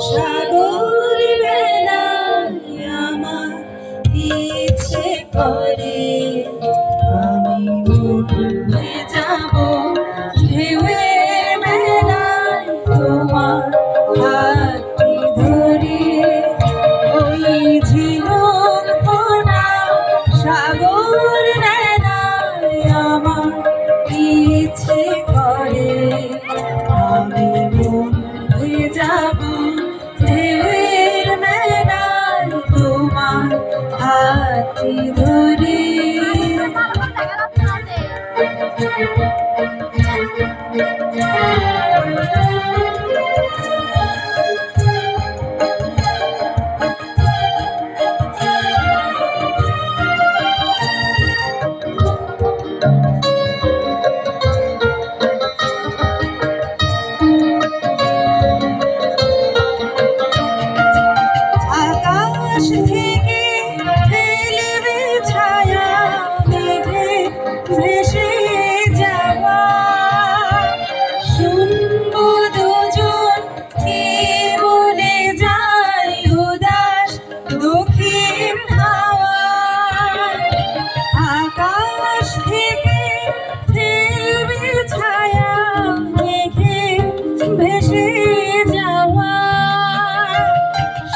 সাগর বেলায় আমার ইচ্ছে করে আমি ডুবে যাব ঢেউয়ের বেলায় তোমার হাতটি ধরে ওই ঝিনুক ফোঁটা সাগর বেলায় আমার ইচ্ছে করে আমি ডুবে যাব ঢেউয়ের বেলায় তোমার হাতটি ধরে আকাশ থেকে ফেলবে ছায়া মেঘে ভেসে যাওয়া শুনবো দুজন কি বলে যায় উদাস দক্ষিণ হাওয়া আকাশ থেকে ফেলবে ছায়া মেঘে ভেসে যাওয়া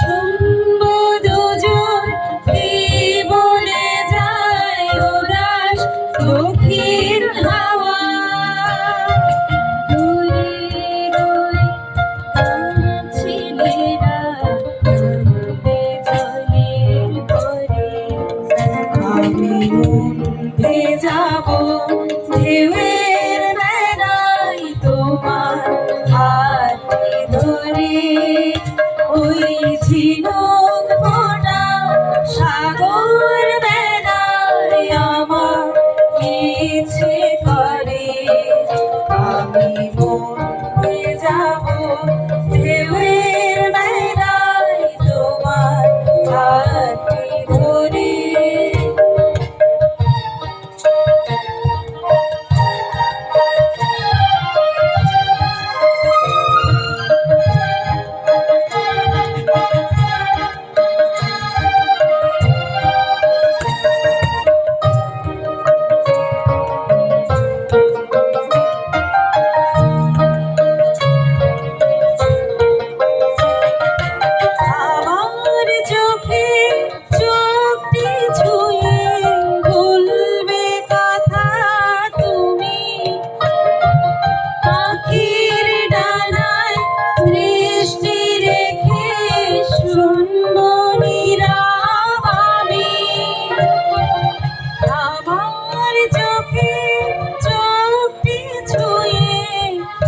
শুনবো দুজন কি বলে যায় উদাস দক্ষিণ হাওয়া দূরে দূরে ছেলেরা কাঁদবে জলের পরে আমি ডুবে যাব ঢেউয়ের বেলায় তোমার হাতটি ধরে ওই ঝিনুক ফোঁটা সাগর বেলায় আমার ইচ্ছে করে আমি ডুবে যাব ঢেউয়ের বেলায় তোমার হাতটি ধরে আমার চোখে চোখটি ছুঁয়ে বলবে কথা তুমি পাখির ডানায় দৃষ্টি রেখে শুনবো নীরব আমি আমার চোখে চোখটি ছুঁয়ে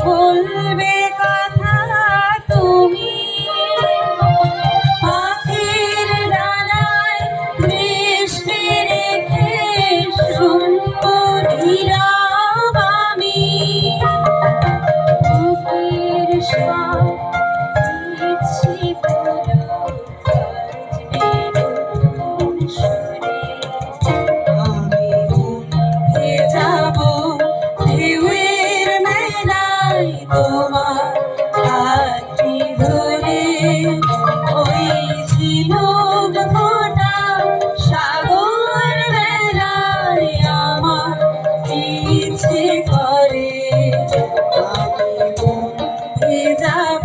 বলবে কথা তুমি পাখির ডানায় দৃষ্টি রেখে শুনবো নীরব আমি বুকের সব ইচ্ছে গুলো বাজবে নতুন সুরে আমি ডুবে যাব ঢেউয়ের মেলায় তোমার হাতটি ধরে ওই ঝিনুক ফোঁটা সাগর বেলায় আমার ইচ্ছে করে আমি ডুবে যাব